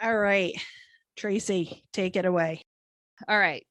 All right. Tracy, take it away. All right.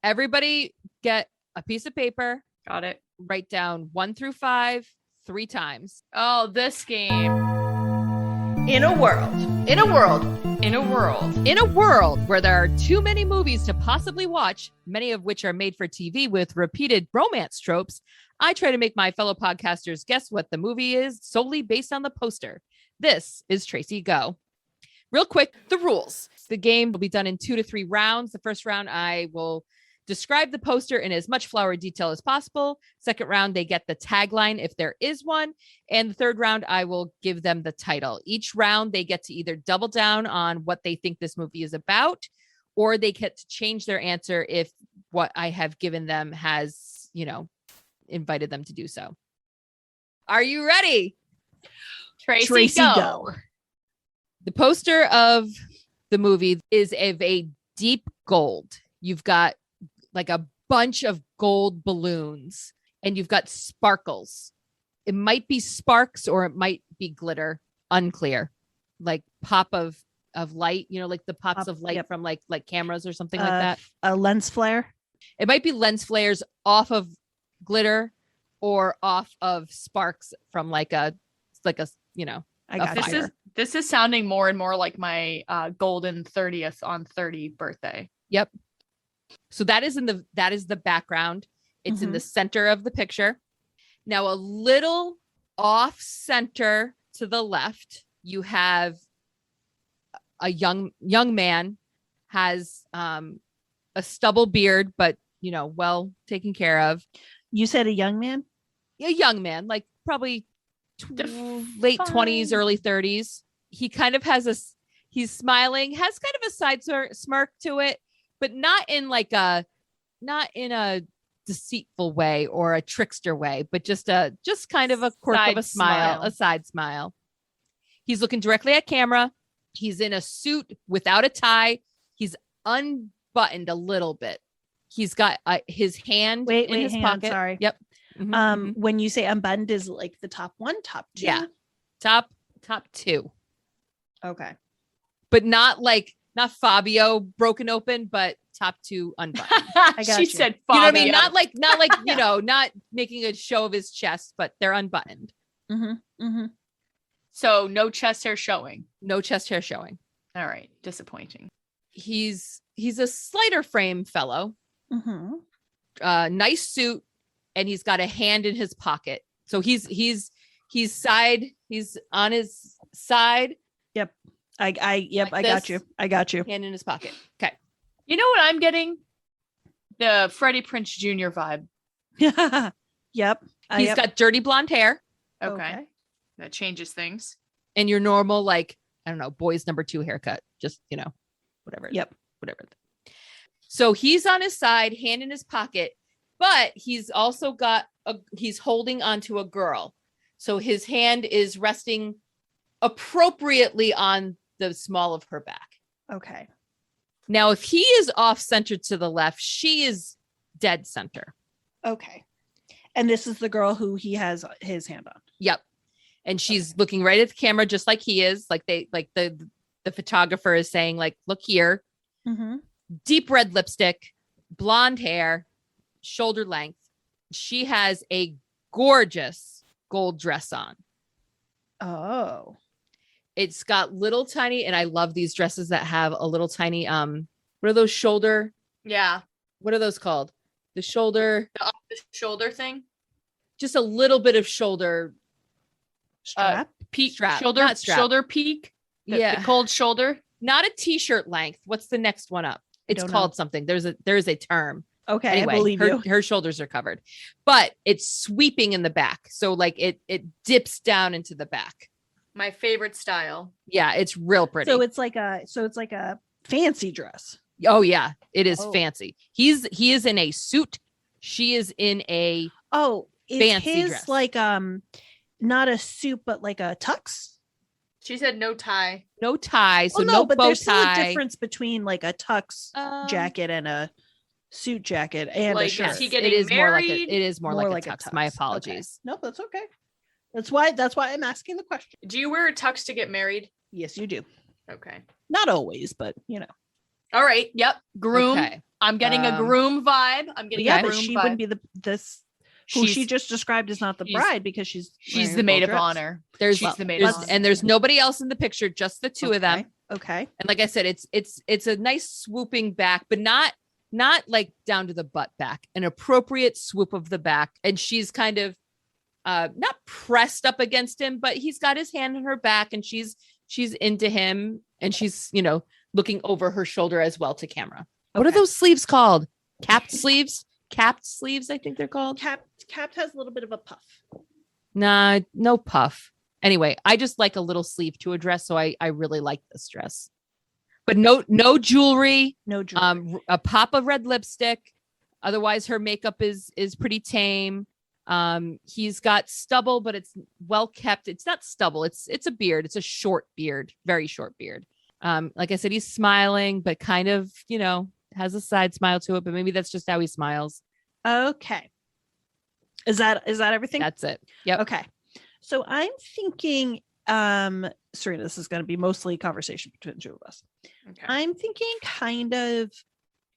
Everybody get a piece of paper. Got it. Write down 1 through 5 3 times. Oh, this game. In a world Where there are too many movies to possibly watch, many of which are made for TV with repeated romance tropes, I try to make my fellow podcasters guess what the movie is solely based on the poster. This is Tracey Go. Real quick, the rules. The game will be done in 2 to 3 rounds. The first round, I will describe the poster in as much flowery detail as possible. Second round, they get the tagline if there is one. And the third round, I will give them the title. Each round, they get to either double down on what they think this movie is about, or they get to change their answer if what I have given them has, invited them to do so. Are you ready? Tracey go. The poster of the movie is of a deep gold. You've got like a bunch of gold balloons and you've got sparkles. It might be sparks or it might be glitter. Unclear. Like pop of light, like the pops of light from like cameras or something like that. A lens flare. It might be lens flares off of glitter or off of sparks from I got this is sounding more and more like my golden 30th on 30 birthday. Yep. So that is the background. It's in the center of the picture. Now a little off center to the left, you have a young man has a stubble beard, but well taken care of. You said a young man? A young man, like probably late 20s, early 30s. He kind of he's smiling, has kind of a side smirk to it, but not in a deceitful way or a trickster way, but just kind of a quirk of a smile, a side smile. He's looking directly at camera. He's in a suit without a tie. He's unbuttoned a little bit. He's got his hand in his pocket. Sorry. Yep. When you say unbuttoned, is like the top one, top two? Yeah. Top 2. Okay. But not Fabio broken open, but top 2 unbuttoned. I got she you. said Fabio. Fabio. You know what I mean? Not like, not making a show of his chest, but they're unbuttoned. So no chest hair showing. No chest hair showing. All right. Disappointing. He's a slighter frame fellow. Nice suit, and he's got a hand in his pocket. So he's on his side. Yep. I got you. Hand in his pocket. Okay. You know what I'm getting? The Freddie Prinze Jr. vibe. Yep. He's got dirty blonde hair. Okay. That changes things. And your normal, boys number 2 haircut. Just, whatever. Yep. Whatever. So he's on his side, hand in his pocket, but he's also he's holding onto a girl. So his hand is resting appropriately on the small of her back. Okay. Now, if he is off center to the left, she is dead center. Okay. And this is the girl who he has his hand on. Yep. And she's looking right at the camera, just like he is. Like the photographer is saying, look here. Deep red lipstick, blonde hair, shoulder length. She has a gorgeous gold dress on. Oh. It's got little tiny, and I love these dresses that have a little tiny, what are those shoulder? Yeah. What are those called? The shoulder. The shoulder thing? Just a little bit of shoulder. Strap? Peak. Strap. Shoulder, shoulder peak. The cold shoulder. Not a t-shirt length. What's the next one up? It's called something. There's a term. Okay. Anyway, I believe you. Her shoulders are covered, but it's sweeping in the back. So it dips down into the back. My favorite style. Yeah. It's real pretty. So it's like a fancy dress. Oh yeah. It is fancy. He is in a suit. She is in a fancy his dress. Not a suit, but like a tux. She said no tie. No tie. So but bow there's still a tie. difference between like a tux jacket and a suit jacket and a shirt. Is he getting married? It is more like a tux. My apologies. Okay. No, that's okay. That's why I'm asking the question. Do you wear a tux to get married? Yes, you do. Okay. Not always, but All right. Yep. Groom. Okay. I'm getting a groom vibe. I'm getting yeah, a but groom she vibe. wouldn't be who She's- she just described as not the she's- bride because she's the maid of honor. There's She's the maid of honor. and there's nobody else in the picture, just the two of them. Okay. And like I said, it's a nice swooping back, but not like down to the butt back, an appropriate swoop of the back. And she's kind of not pressed up against him, but he's got his hand on her back and she's into him and she's, looking over her shoulder as well to camera. What are those sleeves called? Capped sleeves? Capped sleeves, I think they're called. Capped has a little bit of a puff. Nah, no puff. Anyway, I just like a little sleeve to a dress, so I really like this dress. But no jewelry. No jewelry. A pop of red lipstick. Otherwise, her makeup is pretty tame. He's got stubble, but it's well kept. It's not stubble. It's a beard. It's a short beard, very short beard. Like I said, he's smiling, but kind of, has a side smile to it. But maybe that's just how he smiles. Okay. Is that everything? That's it. Yep. Okay. So I'm thinking, Serena, this is going to be mostly a conversation between the two of us. Okay. I'm thinking kind of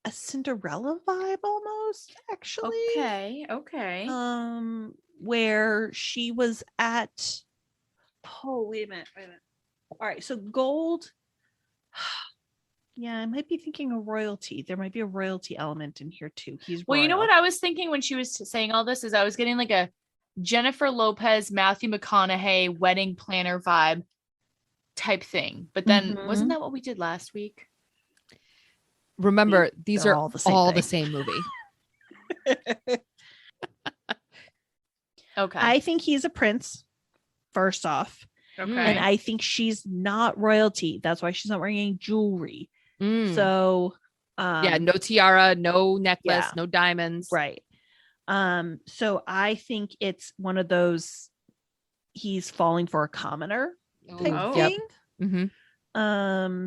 a Cinderella vibe almost, actually. Okay. Where she was at, wait a minute. All right. So gold. Yeah, I might be thinking of royalty. There might be a royalty element in here too. He's Well, you know royal. what I was thinking when she was saying all this is I was getting like a Jennifer Lopez, Matthew McConaughey wedding planner vibe type thing. But then wasn't that what we did last week? Remember, these They're are all the same movie. Okay. I think he's a prince, first off. Okay. And I think she's not royalty. That's why she's not wearing any jewelry. Mm. So Yeah, no tiara, no necklace, yeah. no diamonds. right. So I think it's one of those he's falling for a commoner type Oh. thing. Mm-hmm.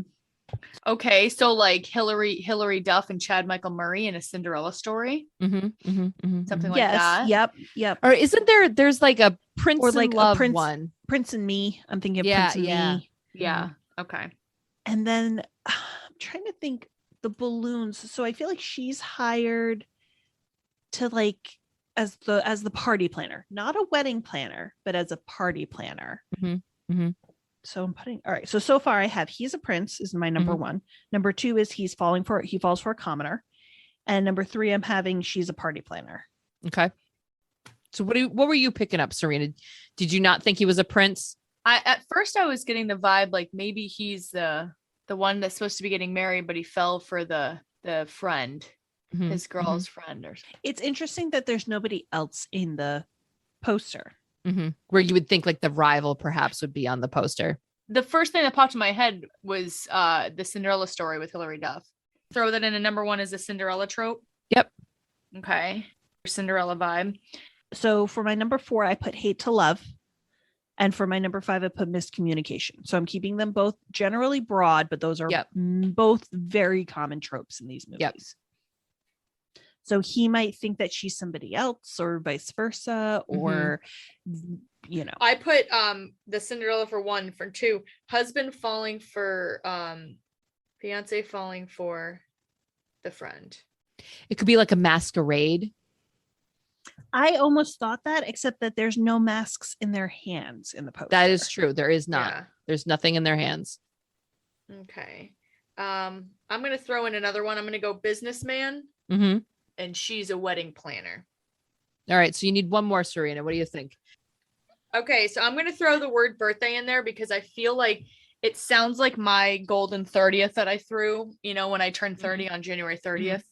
Okay, so like Hillary Duff and Chad Michael Murray in a Cinderella story, Mm-hmm. Mm-hmm. Mm-hmm. something like Yes. that. Yep. Or isn't there's like a Prince Or in like a Love Prince- one? Prince and Me. I'm thinking of Yeah, Prince and yeah. Me. Yeah. Okay. And then I'm trying to think the balloons. So I feel like she's hired to like as the party planner, not a wedding planner, but as a party planner. Mm-hmm. Mm-hmm. So I'm putting all right. So far I have he's a prince is my number one. Number two is he falls for a commoner. And number three, I'm having she's a party planner. Okay. So what were you picking up, Serena? Did you not think he was a prince? At first I was getting the vibe like maybe he's the one that's supposed to be getting married, but he fell for the friend, Mhm. his girl's friend or something. It's interesting that there's nobody else in the poster. Mm-hmm. Where you would think like the rival perhaps would be on the poster. The first thing that popped in my head was the Cinderella story with Hillary Duff. Throw that in a number one as a Cinderella trope. Yep. Okay. Cinderella vibe. So for my number 4, I put hate to love. And for my number 5, I put miscommunication. So I'm keeping them both generally broad, but those are both very common tropes in these movies. Yep. So he might think that she's somebody else or vice versa, or, I put the Cinderella for 1. For 2, husband falling for fiance falling for the friend. It could be like a masquerade. I almost thought that, except that there's no masks in their hands in the poster. That is true. There is not. Yeah. There's nothing in their hands. Okay. I'm gonna throw in another one. I'm gonna go businessman, Mm-hmm. and she's a wedding planner. All right. So you need one more, Serena. What do you think? Okay, so I'm gonna throw the word birthday in there because I feel like it sounds like my golden 30th that I threw, when I turned 30 on January 30th.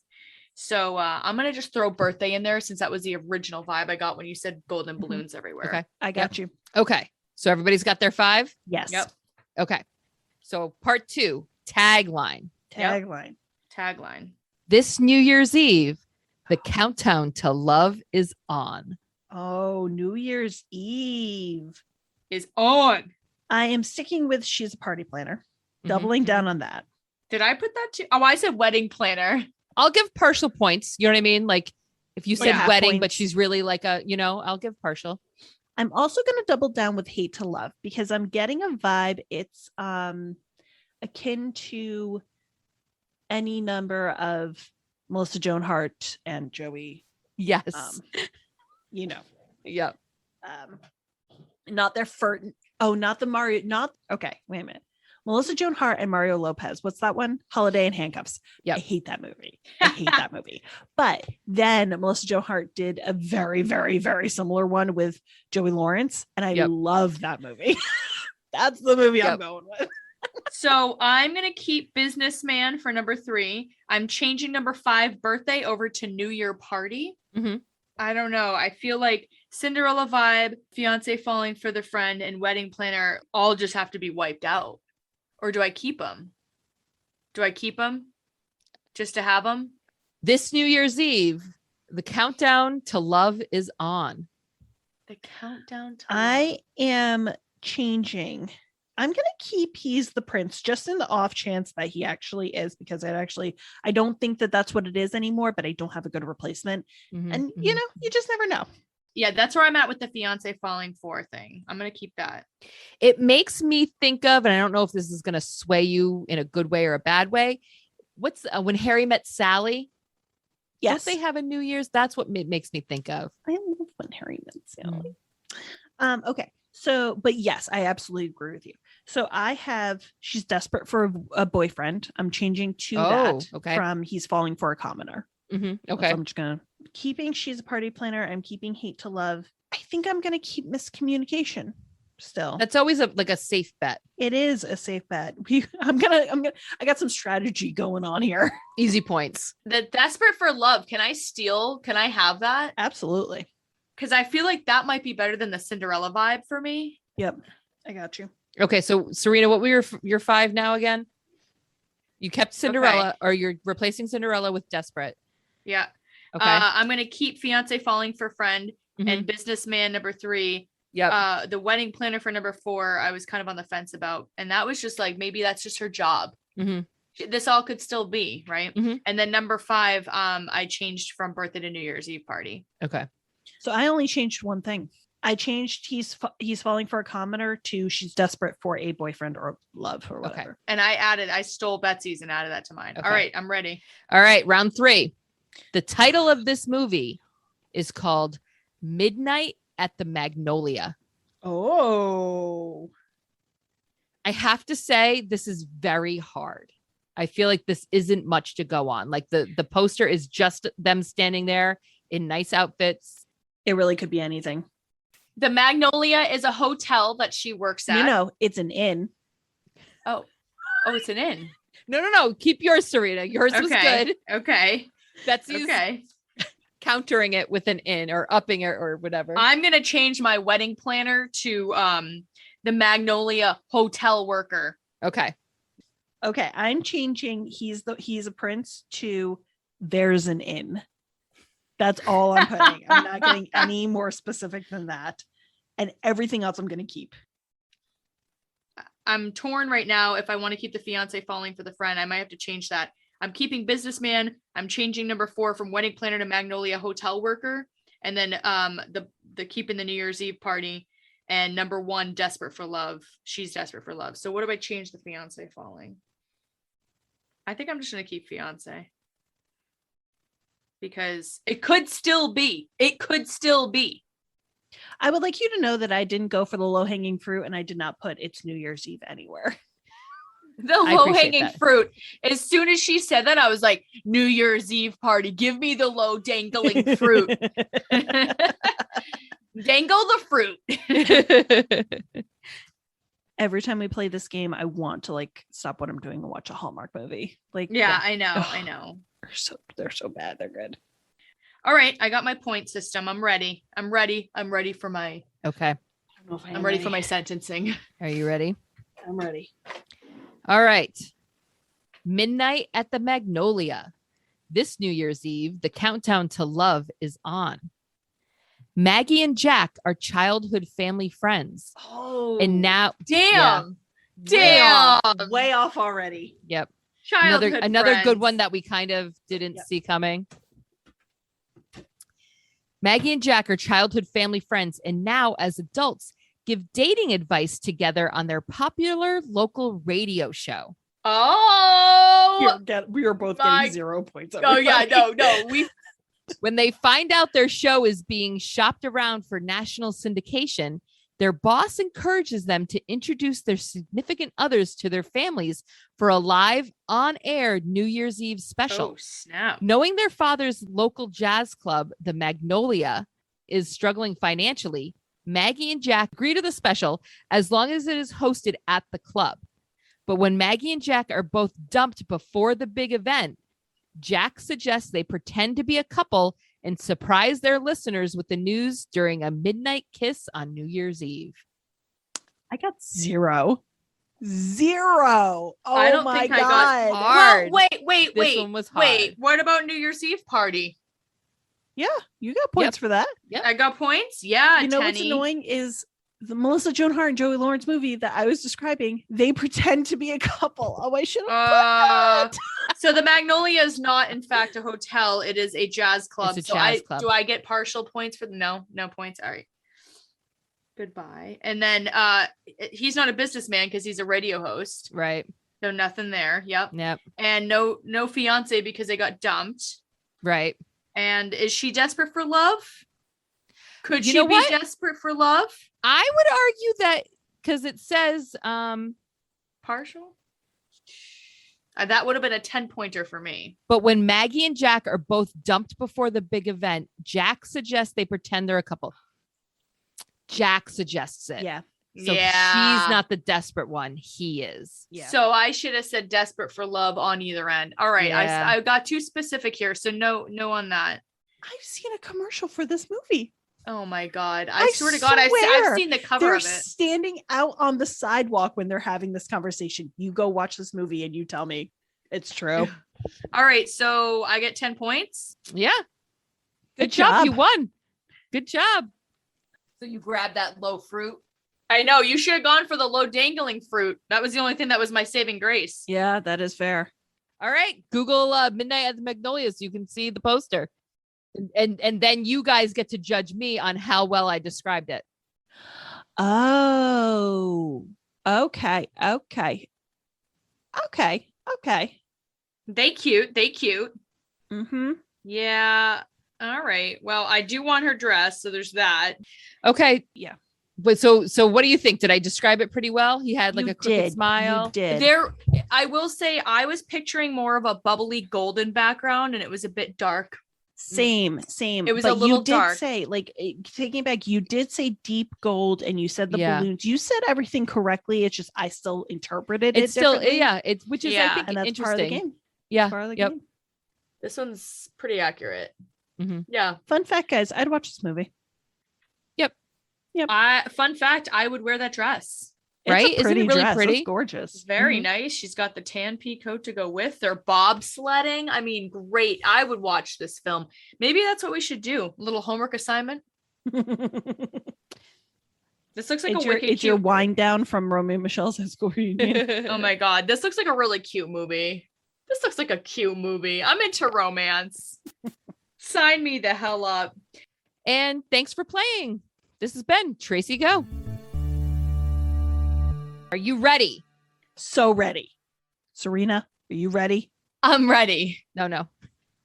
So I'm gonna just throw birthday in there since that was the original vibe I got when you said golden balloons everywhere. Okay. I got you. Okay. So everybody's got their 5? Yes. Yep. Okay. So part 2, tagline. Tagline. Tagline. This New Year's Eve, the countdown to love is on. Oh, New Year's Eve. Is on. I am sticking with she's a party planner. Mhm. Doubling down on that. Did I put that too? Oh, I said wedding planner. I'll give partial points. You know what I mean? Like if you said Yeah. wedding, but Points. she's really like I'll give partial. I'm also going to double down with hate to love because I'm getting a vibe. It's akin to any number of Melissa Joan Hart and Joey. Yes. You know, Yep. not their first. Oh, not the Mario. Not okay. Wait a minute. Melissa Joan Hart and Mario Lopez. What's that one? Holiday in Handcuffs. Yep. I hate that movie. I hate that movie. But then Melissa Joan Hart did a very, very, very similar one with Joey Lawrence, and I love that movie. That's the movie I'm going with. So I'm going to keep Businessman for number 3. I'm changing number 5, Birthday, over to New Year Party. Mm-hmm. I don't know. I feel like Cinderella Vibe, Fiance Falling for the Friend, and Wedding Planner all just have to be wiped out. Or do I keep them? Do I keep them just to have them? This New Year's Eve, the countdown to love is on. The countdown to I am changing. I'm going to keep He's the Prince just in the off chance that he actually is, because I don't think that that's what it is anymore, but I don't have a good replacement. Mm-hmm, And, you know, you just never know. Yeah, that's where I'm at with the Fiance Falling For thing. I'm going to keep that. It makes me think of, and I don't know if this is going to sway you in a good way or a bad way. What's When Harry Met Sally? Yes. Don't they have a New Year's? That's what it makes me think of. I love When Harry Met Sally. Okay. So, but yes, I absolutely agree with you. So she's desperate for a boyfriend. I'm changing to that from He's Falling for a Commoner. Mm-hmm. Okay. So I'm just keeping She's a Party Planner. I'm keeping Hate to Love. I think I'm going to keep Miscommunication still. That's always a safe bet. It is a safe bet. I got some strategy going on here. Easy points. The Desperate for Love. Can I have that? Absolutely. Because I feel like that might be better than the Cinderella Vibe for me. Yep. I got you. Okay. So Serena, what were your 5 now again? You kept Cinderella, or you're replacing Cinderella with Desperate. Yeah. Okay. I'm going to keep Fiance Falling for Friend and Businessman number 3. Yeah. The Wedding Planner for number 4, I was kind of on the fence about. And that was just like, maybe that's just her job. Mm-hmm. This all could still be, right? Mm-hmm. And then number 5, I changed from Birthday to New Year's Eve Party. Okay. So I only changed one thing. I changed He's Falling for a Commoner to She's Desperate for a Boyfriend or Love or whatever. Okay. And I stole Betsy's and added that to mine. Okay. All right, I'm ready. All right, round 3. The title of this movie is called Midnight at the Magnolia. Oh. I have to say, this is very hard. I feel like this isn't much to go on. Like the poster is just them standing there in nice outfits. It really could be anything. The Magnolia is a hotel that she works at. No, it's an inn. Oh, it's an inn. No. Keep yours, Serena. Yours was good. Okay. Betsy's countering it with an inn or upping it or whatever. I'm going to change my wedding planner to the Magnolia hotel worker. Okay. I'm changing He's a Prince to There's an Inn. That's all I'm putting. I'm not getting any more specific than that. And everything else I'm going to keep. I'm torn right now. If I want to keep the Fiance Falling for the Friend, I might have to change that. I'm keeping Businessman. I'm changing number 4 from Wedding Planner to Magnolia Hotel Worker. And then the keeping the New Year's Eve Party. And number 1, Desperate for Love. She's Desperate for Love. So what do I change the Fiance Falling? I think I'm just going to keep Fiance. Because it could still be. I would like you to know that I didn't go for the low-hanging fruit and I did not put It's New Year's Eve anywhere. The low-hanging fruit. As soon as she said that, I was like, New Year's Eve party. Give me the low dangling fruit. Dangle the fruit. Every time we play this game, I want to stop what I'm doing and watch a Hallmark movie. I know. They're so bad. They're good. All right, I got my point system. I'm ready. I'm ready for my. Okay. I'm ready for my sentencing. Are you ready? I'm ready. All right. Midnight at the Magnolia. This New Year's Eve, the countdown to love is on. Maggie and Jack are childhood family friends. Oh, and now damn. Way off already. Yep. Childhood another friends. good one that we kind of didn't see coming. Maggie and Jack are childhood family friends, and now as adults give dating advice together on their popular local radio show. Oh, We are both my- getting 0 points. oh yeah, no. When they find out their show is being shopped around for national syndication, their boss encourages them to introduce their significant others to their families for a live on-air New Year's Eve special. Oh snap! Knowing their father's local jazz club, the Magnolia, is struggling financially, Maggie and Jack agree to the special as long as it is hosted at the club. But when Maggie and Jack are both dumped before the big event, Jack suggests they pretend to be a couple and surprise their listeners with the news during a midnight kiss on New Year's Eve. I got 0. 0. Oh I don't my think God. I got hard. Well, wait. This one was Wait, hard. what about New Year's Eve party? Yeah, you got points for that. I got points. Yeah, You know what's Tenny. annoying is the Melissa Joan Hart and Joey Lawrence movie that I was describing. They pretend to be a couple. Oh, I should have put that. So the Magnolia is not, in fact, a hotel. It is a jazz club. It's a jazz club. Do I get partial points for no points? All right. Goodbye. And then he's not a businessman because he's a radio host. Right. So nothing there. Yep. Yep. And no fiance because they got dumped. Right. And is she desperate for love? Could You she know be what? desperate for love? I would argue that because it says Partial? That would have been a 10-pointer for me. but when Maggie and Jack are both dumped before the big event, Jack suggests they pretend they're a couple. Jack suggests it. Yeah. So she's not the desperate one. He is. Yeah. So I should have said desperate for love on either end. All right. Yeah. I got too specific here. So no on that. I've seen a commercial for this movie. Oh my God. I I swear to God, I've swear. seen the cover They're of it. standing out on the sidewalk when they're having this conversation. You go watch this movie and you tell me it's true. All right. So I get 10 points. Yeah. Good Good job. job. You won. Good job. So you grab that low fruit. I know you should have gone for the low dangling fruit. That was the only thing that was my saving grace. Yeah, that is fair. All right. Google Midnight at the Magnolia so you can see the poster. And then you guys get to judge me on how well I described it. Oh, okay. They cute. Mm-hmm. Yeah. All right. Well, I do want her dress. So there's that. Okay. Yeah. But so what do you think? Did I describe it pretty well? He had like You a crooked did. smile. You did. I will say I was picturing more of a bubbly golden background and it was a bit dark. Same. It was But a little you did dark. say, like, taking it back, you did say deep gold and you said the Yeah. balloons. You said everything correctly. It's just I still interpreted it It's still differently, it's which is I Yeah. think and that's interesting. part of the game. Yeah. Part of the Yep. game. This one's pretty accurate. Mhm. Yeah. Fun fact, guys, I'd watch this movie. Fun fact, I would wear that dress. It's Right? a Isn't it pretty really dress. pretty? It's gorgeous. It's very Mhm. nice. She's got the tan pea coat to go with. They're bobsledding. I mean, great. I would watch this film. Maybe that's what we should do. A little homework assignment. This looks like it's a your, wicked it's your cute. wind down from Romeo and Michelle's high school reunion. Oh my God. This looks like a really cute movie. This looks like a cute movie. I'm into romance. Sign me the hell up. And thanks for playing. This has been Tracey Go. Are you ready? So ready. Serena, are you ready? I'm ready. No.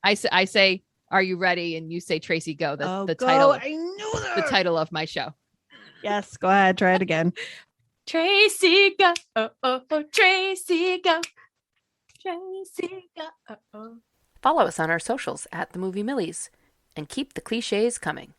I say, are you ready? And you say Tracey Go. That's the go. title. I knew that. The title of my show. Yes, go ahead. Try it again. Tracey Go. Oh, Tracey Go. Tracey Go. Follow us on our socials at The Movie Millies and keep the cliches coming.